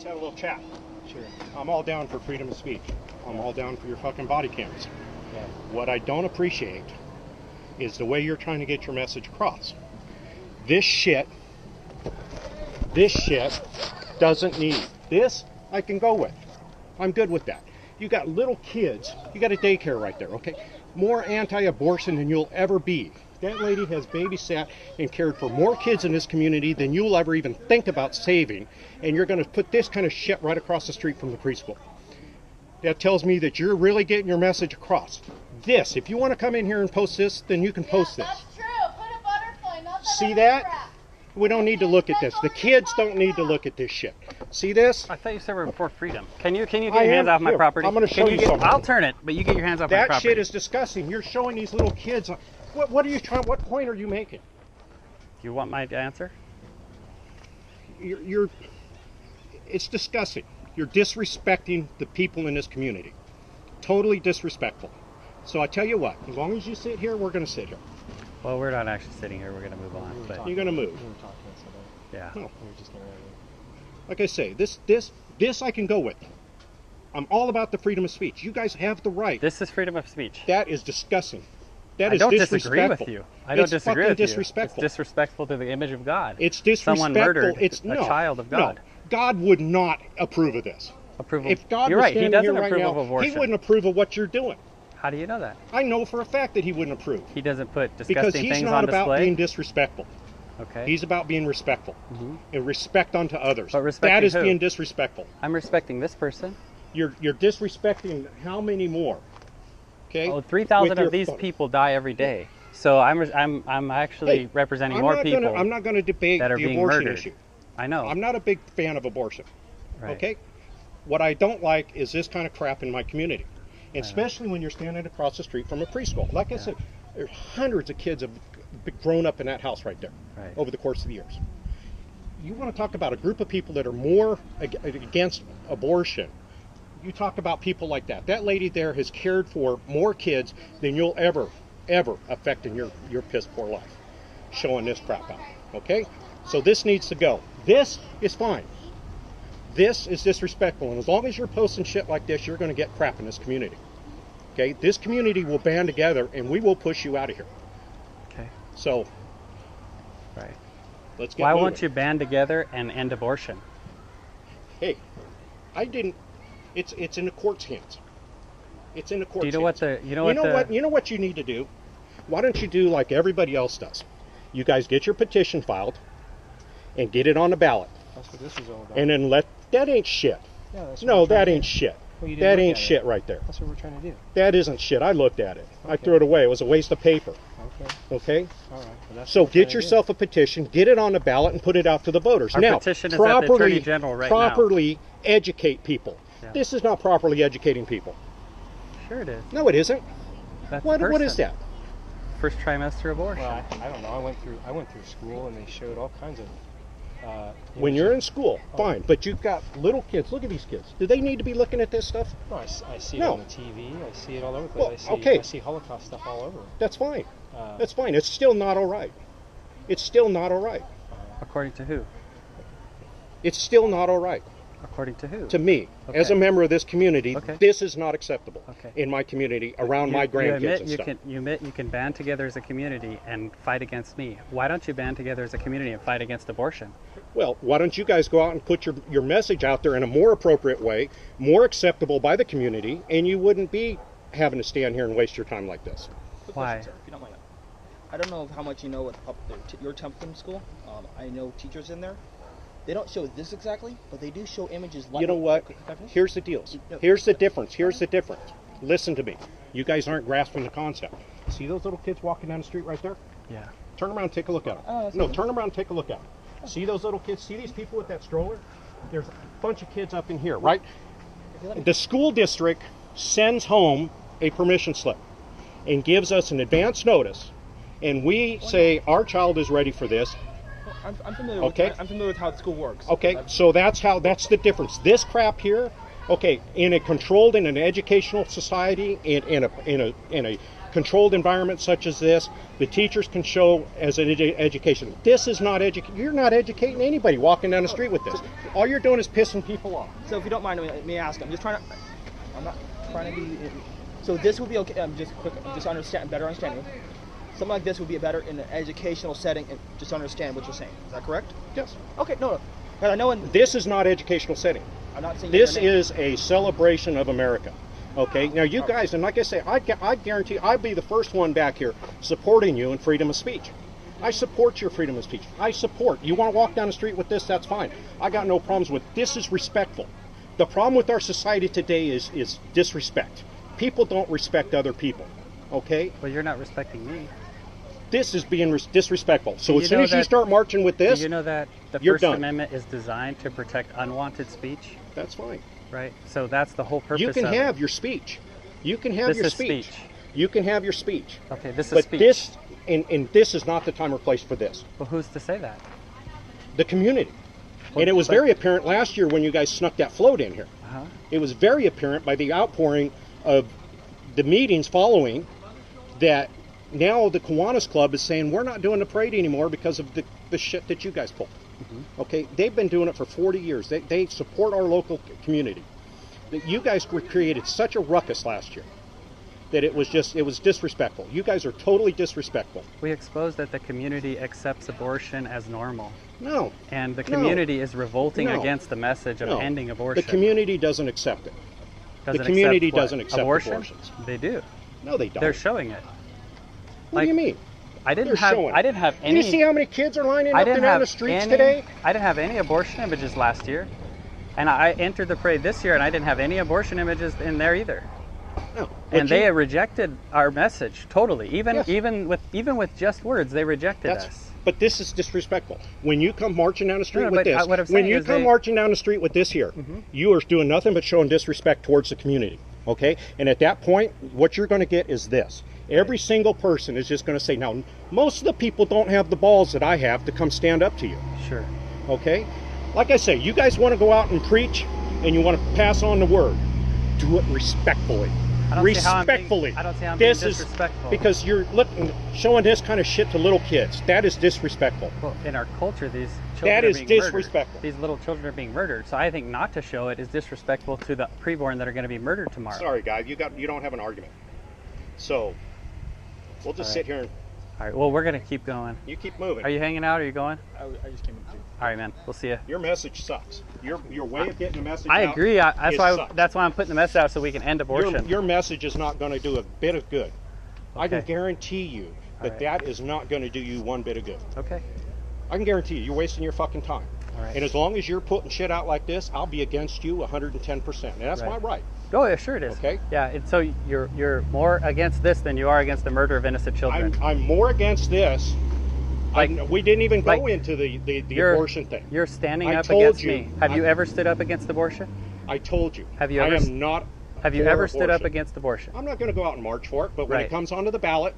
have a little chat. Sure. I'm all down for freedom of speech. I'm all down for your fucking body cams. Yeah. What I don't appreciate is the way you're trying to get your message across. This shit doesn't need. This I can go with. I'm good with that. You got little kids. You got a daycare right there, okay? More anti-abortion than you'll ever be. That lady has babysat and cared for more kids in this community than you'll ever even think about saving, and you're going to put this kind of shit right across the street from the preschool. That tells me that you're really getting your message across. This, if you want to come in here and post this, then you can post this. That's true. Put a butterfly, not that See other that? crap. We don't need to look at this. The kids don't need to look at this shit. See this? I thought you said we were for freedom. Can you get your hands off my property? I'm going to show you something. I'll turn it, but you get your hands off my That property. shit is disgusting. You're showing these little kids. What are you trying? What point are you making? You want my answer? It's disgusting. You're disrespecting the people in this community. Totally disrespectful. So I tell you what, as long as you sit here, we're going to sit here. Well, we're not actually sitting here. We're going to move on. But You're going to move. We were talking about yeah. No. we were just getting ready. Like I say, this I can go with. I'm all about the freedom of speech. You guys have the right. This is freedom of speech. That is disgusting. That I is don't disrespectful. disagree with you. I don't It's disagree fucking with you. disrespectful. It's disrespectful to the image of God. It's disrespectful. Someone murdered It's a child of God. No, God would not approve of this. Approval. If God You're was right. He standing doesn't here right approve now, of abortion. He wouldn't approve of what you're doing. How do you know that? I know for a fact that he wouldn't approve. He doesn't put Because disgusting he's things not on about display. being disrespectful. Okay. He's about being respectful. And respect unto others. But respecting that is who? being disrespectful. I'm respecting this person. You're disrespecting how many more? Okay? Oh, 3,000 With your of these phone. people die every day. So I'm actually Hey, representing more people I'm not going to debate that are the being abortion murdered. issue. I know. I'm not a big fan of abortion. Right. Okay? What I don't like is this kind of crap in my community. And especially when you're standing across the street from a preschool. Like I said, there's hundreds of kids have grown up in that house right there over the course of the years. You want to talk about a group of people that are more against abortion. You talk about people like that. That lady there has cared for more kids than you'll ever affect in your piss poor life. Showing this crap out. Okay? So this needs to go. This is fine. This is disrespectful, and as long as you're posting shit like this, you're going to get crap in this community. Okay? This community will band together, and we will push you out of here. Okay. So, Right. let's get Why moving. won't you band together and end abortion? Hey, I didn't. It's in the court's hands. It's in the court's Do you know what hands. the you know what you need to do? Why don't you do like everybody else does? You guys get your petition filed and get it on the ballot, That's what this is all about. and then that ain't shit. Yeah, that's what No, we're trying that to ain't do. shit. Well, you didn't That look ain't at it. shit right there. That's what we're trying to do. That isn't shit. I looked at it. I Okay. threw it away. It was a waste of paper. Okay. Okay? All right. Well, that's So what we're trying get to yourself a petition, get it on the ballot, and put it out to the voters. Our Now, petition is at the Attorney General right now. properly educate people. Yeah. This is not properly educating people. Sure it is. No, it isn't. That's What is person. that? First trimester abortion. Well, I don't know. I went through school and they showed all kinds of. When you're in school, fine, but you've got little kids. Look at these kids. Do they need to be looking at this stuff? No, I see it No. on the TV. I see it all over the Well, place. okay. I see Holocaust stuff all over. That's fine. Uh, That's fine. It's still not all right. It's still not all right. According to who? It's still not all right. According to who? To me, as a Okay. member of this community, Okay. this is not acceptable Okay. in my community, around my grandkids and stuff. You admit you can band together as a community and fight against me. Why don't you band together as a community and fight against abortion? Well, why don't you guys go out and put your message out there in a more appropriate way, more acceptable by the community, and you wouldn't be having to stand here and waste your time like this. Quick Why? question, sir, if you don't mind. I don't know how much you know with your Templeton school. I know teachers in there. They don't show this exactly, but they do show images like. You know what? Can I finish? Here's the deal. Here's the difference. Here's the difference. Listen to me. You guys aren't grasping the concept. See those little kids walking down the street right there? Yeah. Turn around and take a look at them. Oh, that's No, okay. turn around and take a look at them. See those little kids? See these people with that stroller? There's a bunch of kids up in here, right? The school district sends home a permission slip and gives us an advance notice, and we say our child is ready for this. I'm familiar. Okay. I'm familiar with how the school works. Okay, so that's the difference. This crap here, okay, in a controlled, in an educational society, in a controlled environment such as this, the teachers can show as an education. This is not you're not educating anybody walking down the street with this. All you're doing is pissing people off. So if you don't mind, let me ask. I'm not trying to be. So this would be okay. Just understand, better understanding. Something like this would be better in an educational setting, and just understand what you're saying. Is that correct? Yes. Okay. No. But I know this is not educational setting. I'm not saying this is a celebration of America. Okay. Now you guys, and like I say, I guarantee I'd be the first one back here supporting you in freedom of speech. I support your freedom of speech. I support. You want to walk down the street with this, that's fine. I got no problems with this. Is respectful. The problem with our society today is disrespect. People don't respect other people. Okay? Well, you're not respecting me. This is being disrespectful. So as soon as you start marching with this, do you know that the First Amendment is designed to protect unwanted speech? That's fine. Right? So that's the whole purpose. You can of have it. your speech. You can have your speech. You can have your speech. Okay, this is but speech. This and this is not the time or place for this. Well, who's to say that? The community. And it was very apparent last year when you guys snuck that float in here. It was very apparent by the outpouring of the meetings following that now the Kiwanis Club is saying we're not doing the parade anymore because of the shit that you guys pulled. Okay, they've been doing it for 40 years. They support our local community. You guys created such a ruckus last year that it was disrespectful. You guys are totally disrespectful. We exposed that the community accepts abortion as normal. No. And the community is revolting against the message of ending abortion. The community doesn't accept it. The community doesn't accept abortions. They do. No, they don't. They're showing it. What do you mean? I didn't have any. You see how many kids are lining up and down the streets today? I didn't have any abortion images last year. And I entered the parade this year and I didn't have any abortion images in there either. No. And they rejected our message totally. Even with just words, they rejected us. But this is disrespectful. When you come marching down the street with this, what I'm saying when you come marching down the street with this here, you are doing nothing but showing disrespect towards the community. Okay? And at that point, what you're going to get is this. Every single person is just going to say, now, most of the people don't have the balls that I have to come stand up to you. Sure. Okay? Like I say, you guys want to go out and preach and you want to pass on the word. Do it respectfully. Respectfully. I don't see how I'm being disrespectful. Because you're showing this kind of shit to little kids. That is disrespectful. Well, in our culture, these children are being disrespectful. Murdered. These little children are being murdered. So I think not to show it is disrespectful to the preborn that are going to be murdered tomorrow. Sorry, guys, you don't have an argument. So we'll just sit here and. All right. Well, we're gonna keep going. You keep moving. Are you hanging out? Or are you going? I just came in too. All right, man. We'll see you. Your message sucks. Your way of getting the message I out. agree. That's why I'm putting the message out so we can end abortion. Your message is not going to do a bit of good. Okay. I can guarantee you that is not going to do you one bit of good. Okay. I can guarantee you're wasting your fucking time. All right. And as long as you're putting shit out like this, I'll be against you 110%. And that's my right. Oh, yeah, sure it is. Okay. Yeah, and so you're more against this than you are against the murder of innocent children. I'm more against this. We didn't even go into the abortion thing. You're standing up against me. Have you ever stood up against abortion? I told you. Have you ever? I am not. Have you ever stood up against abortion? I'm not going to go out and march for it, but when it comes onto the ballot,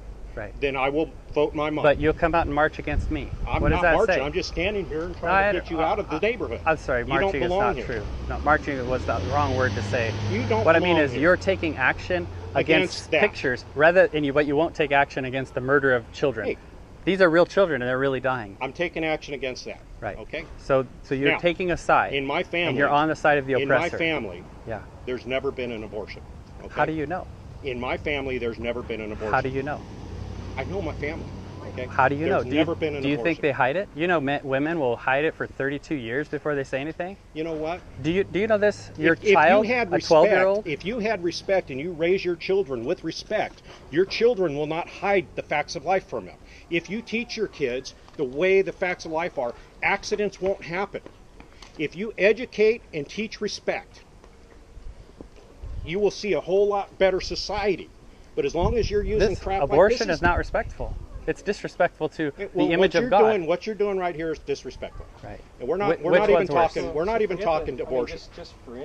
then I will vote my mind. But you'll come out and march against me. I'm what not does that marching. say? I'm just standing here and trying to get you out of the neighborhood. I'm sorry, marching is not true. No, marching was the wrong word to say. You don't. What I mean is, you're taking action against pictures, but you won't take action against the murder of children. Hey. These are real children, and they're really dying. I'm taking action against that. Right. Okay. So you're now, taking a side. In my family. And you're on the side of the oppressor. In my family. Yeah. There's never been an abortion. Okay? How do you know? In my family, there's never been an abortion. How do you know? I know my family. Okay. How do you know? There's never been an abortion. Do you think they hide it? You know, women will hide it for 32 years before they say anything. You know what? Do you know this? Your if child, you had a 12-year-old. If you had respect and you raise your children with respect, your children will not hide the facts of life from them. If you teach your kids the way the facts of life are, accidents won't happen. If you educate and teach respect, you will see a whole lot better society. But as long as you're using crap like this, abortion is not respectful. It's disrespectful to the image of God. What you're doing right here is disrespectful. Right. And we're not even talking abortion.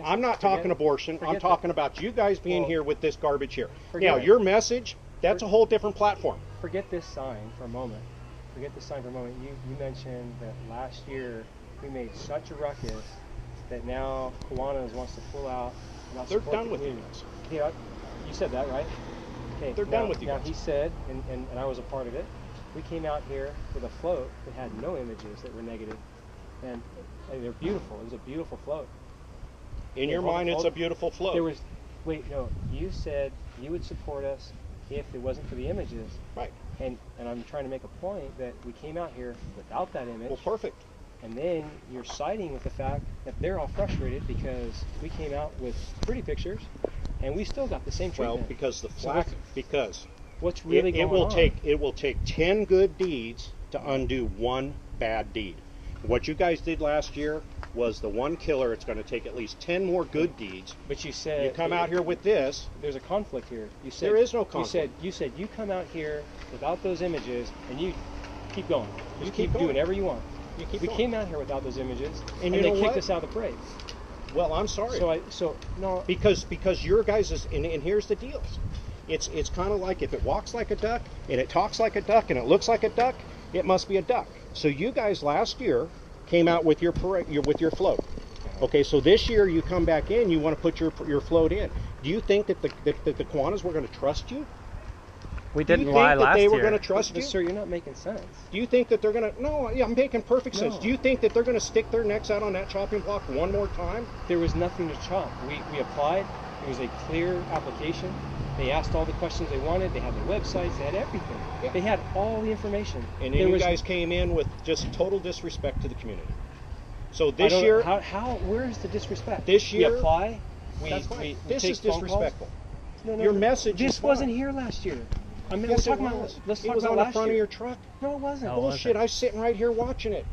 I'm not talking abortion. I'm talking about you guys being here with this garbage here. Now, your message, that's a whole different platform. Forget this sign for a moment. You mentioned that last year we made such a ruckus that now Kiwanis wants to pull out. They're done with you. Yeah, you said that, right? Okay, They're done with you Now guys. he said, and I was a part of it, we came out here with a float that had no images that were negative, and they're beautiful. It was a beautiful float. In your mind, it's a beautiful float. There was, wait, no, you said you would support us if it wasn't for the images. Right. And I'm trying to make a point that we came out here without that image. Well, perfect. And then you're siding with the fact that they're all frustrated because we came out with pretty pictures, and we still got the same treatment. Well, because the flack, because what's really going on? It will take 10 good deeds to undo one bad deed. What you guys did last year was the one killer. It's going to take at least 10 more good deeds. But you said You come out here with this. There's a conflict here. You said There is no conflict. You said you come out here without those images, and you keep going. You Just keep keep going. doing whatever you want. You We came out here without those images, And and you they know kicked what? us out of the parade. Well, I'm sorry. No. Because your guys is, and here's the deal. It's kind of like if it walks like a duck and it talks like a duck and it looks like a duck, it must be a duck. So you guys last year came out with your parade, with your float. Okay, so this year you come back in, you want to put your float in. Do you think that the Kiwanis were going to trust you? We Do you didn't think lie that last they were year. going to trust you? Sir, you're not making sense. Do you think that they're going to? No, yeah, I'm making perfect sense. No. Do you think that they're going to stick their necks out on that chopping block one more time? There was nothing to chop. We applied. It was a clear application. They asked all the questions they wanted. They had their websites. They had everything. Yeah. They had all the information. And then you guys came in with just total disrespect to the community. So this year, where is the disrespect? This year- we apply. that's fine. We This take is phone calls. disrespectful. No, Your message This is wasn't fine. here last year. I mean, Yes, we're it talking was. about. Let's It talk was about on the last front year. of your truck. No, it wasn't. No. Bullshit! I was sitting right here watching it.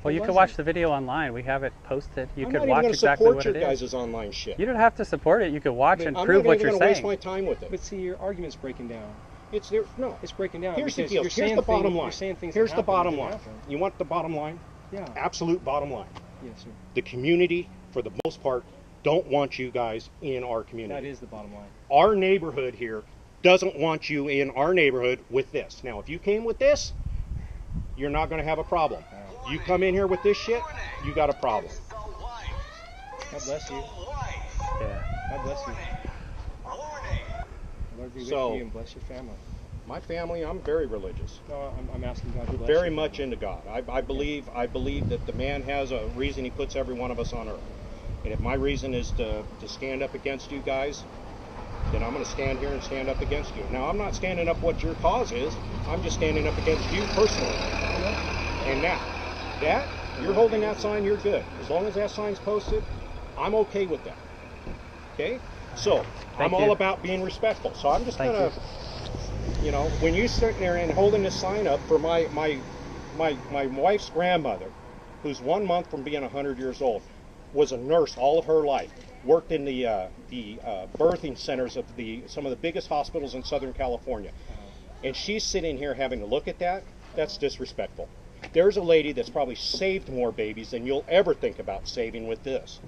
Well, you It can watch wasn't. the video online. We have it posted. You I'm could not watch even exactly support what your it is. guys' online shit. You don't have to support it. You could watch and I'm prove not what even you're going to waste saying. my time with it. But see, your argument's breaking down. It's there. No. It's breaking down. Here's the because deal. You're Here's saying the bottom things, line. You're saying things Here's that the happen bottom that line. didn't happen. You want the bottom line? Yeah. Absolute bottom line. Yes, sir. The community, for the most part, don't want you guys in our That community. is the bottom line. Our neighborhood here doesn't want you in our neighborhood with this. Now, if you came with this, you're not going to have a problem. You come in here with this shit, you got a problem. God bless you. Yeah. God bless you. Lord be with So- you and bless your family. My family, I'm very religious. No, I'm asking God to bless Very your much family. into God. I believe that the man has a reason he puts every one of us on earth. And if my reason is to stand up against you guys, then I'm going to stand here and stand up against you. Now, I'm not standing up what your cause is. I'm just standing up against you personally. And now, that, you're holding that sign, you're good. As long as that sign's posted, I'm okay with that. Okay? So, Thank I'm all you. about being respectful. So I'm just Thank going to, you know, when you sitting there and holding this sign up for my wife's grandmother, who's 1 month from being 100 years old, was a nurse all of her life, worked in the birthing centers of some of the biggest hospitals in Southern California, and she's sitting here having to look at that. That's disrespectful. There's a lady that's probably saved more babies than you'll ever think about saving with this,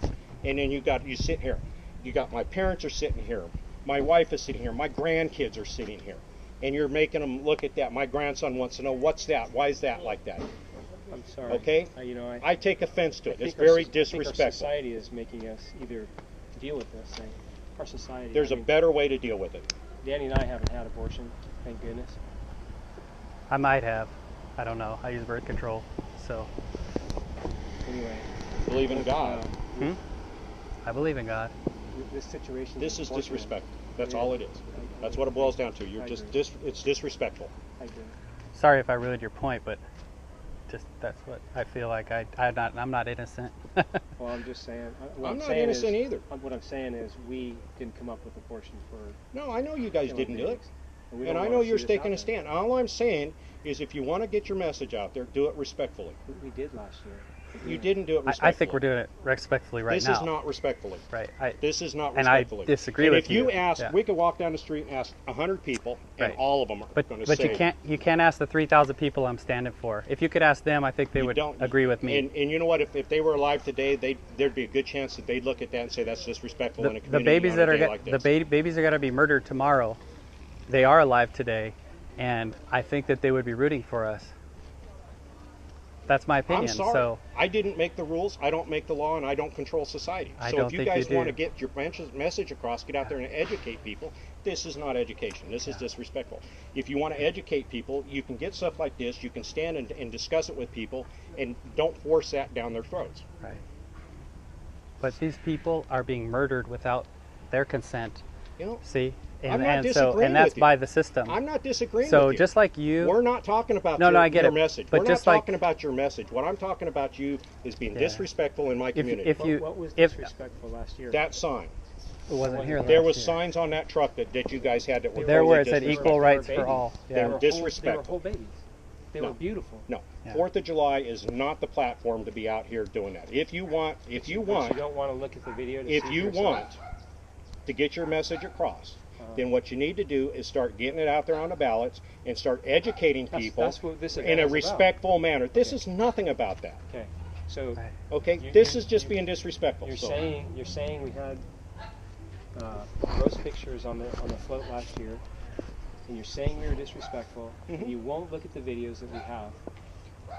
and then you sit here. You got my parents are sitting here, my wife is sitting here, my grandkids are sitting here, and you're making them look at that. My grandson wants to know, what's that? Why is that like that? I'm sorry. Okay? I take offense to it. I It's think very I think disrespectful. our society is making us either deal with this thing. Our society. There's a better way to deal with it. Danny and I haven't had abortion, thank goodness. I might have. I don't know. I use birth control. So, Anyway, Believe in God. I believe in God. This situation. This is unfortunate. disrespect. That's all it is. That's what it boils down to. You're I just agree. it's disrespectful. I agree. Sorry if I ruined your point, but just that's what I feel like. I'm not innocent. Well, I'm just saying. What I'm not saying innocent is, either. What I'm saying is, we didn't come up with abortion for. No, I know you guys killing didn't do it. babies. we And don't I wanna know see you're this taking a happen. stand. All I'm saying is if you want to get your message out there, do it respectfully. We did last year. You didn't do it respectfully. I think we're doing it respectfully right this now. This is not respectfully. Right. This is not and I respectfully. disagree and with if you you. ask, Yeah. we could walk down the street and ask 100 people, and Right. all of them are But going to say. you can't ask the 3,000 people I'm standing for. If you could ask them, I think they You would don't- agree with me. And you know what? If they were alive today, there'd be a good chance that they'd look at that and say that's disrespectful in a The community babies on that a are day like this. babies are going to be murdered tomorrow. They are alive today, and I think that they would be rooting for us. That's my opinion. I'm sorry. So I didn't make the rules. I don't make the law, and I don't control society. I So don't if you think guys you want to do. get your message across, get out there and educate people. This is not education. This is disrespectful. If you want to educate people, you can get stuff like this. You can stand and discuss it with people, and don't force that down their throats. right. But these people are being murdered without their consent. You know, See, I'm not and disagreeing that's with you. by the system. I'm not disagreeing So with you. just like you, We're not talking about No, I get your it. message. But We're just not like- talking about your message. What I'm talking about you is being disrespectful in my community. if you What was if disrespectful last year? that sign. it wasn't here, There last was year. signs on that truck that you guys had that were There where it totally said disrespectful. equal rights for babies. all. They Yeah. were They were disrespectful. whole babies. They No. were beautiful. No, Yeah. 4th of July is not the platform to be out here doing that. If you want, But you don't want to look at the video to if see you for yourself. want to get your message across, then what you need to do is start getting it out there on the ballots and start educating people That's what this in event a is about. respectful manner. This is nothing about that. Okay, so Right. Okay, You- this you- is just you- being disrespectful. you're So, saying we had gross pictures on the float last year, and you're saying we were disrespectful. Mhm. And you won't look at the videos that we have.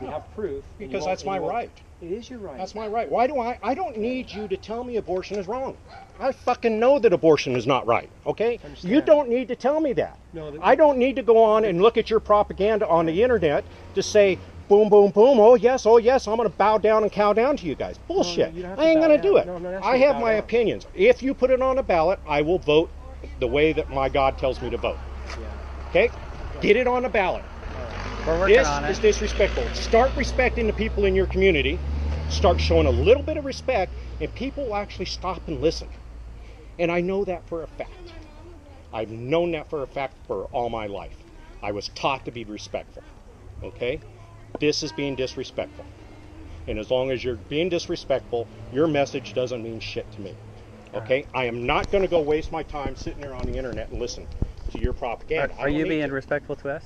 We have proof. and you because won't- that's and my you won't- right. It is your right. That's my right. Why do I don't need you to tell me abortion is wrong. I fucking know that abortion is not right, okay? Understand. You don't need to tell me that. No, I don't need to go on and look at your propaganda on the internet to say, boom, boom, boom, oh yes, I'm going to bow down and cow down to you guys. Bullshit. you don't have I to ain't bow going to do down. it. No, I'm not asking I you to have bow my down. opinions. If you put it on a ballot, I will vote the way that my God tells me to vote. Yeah. Okay? Get it on a ballot. We're working This on is it. disrespectful. Start respecting the people in your community. Start showing a little bit of respect, and people will actually stop and listen. And I know that for a fact. I've known that for a fact for all my life. I was taught to be respectful. Okay? This is being disrespectful. And as long as you're being disrespectful, your message doesn't mean shit to me. Okay? I am not going to go waste my time sitting there on the internet and listen to your propaganda. I Are don't you need being to. respectful to us?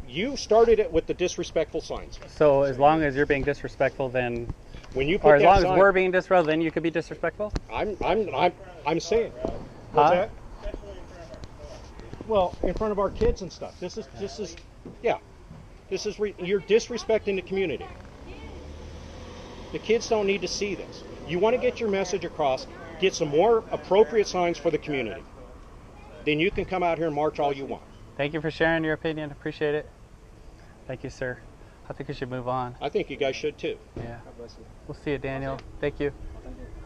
You started it with the disrespectful signs. So as long as you're being disrespectful, then, When you put or as that long as sign, we're being disrespectful, then you could be disrespectful. I'm saying. What's Huh? that? Well, in front of our kids and stuff. This is yeah. This is you're disrespecting the community. The kids don't need to see this. You want to get your message across, get some more appropriate signs for the community. Then you can come out here and march all you want. Thank you for sharing your opinion. Appreciate it. Thank you, sir. I think we should move on. I think you guys should too. Yeah. We'll see you, Daniel. Thank you.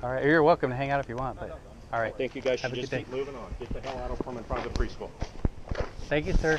All right. You're welcome to hang out if you want, but all right. I think you guys Have should a just good day. keep moving on. Get the hell out of from in front of the preschool. Thank you, sir.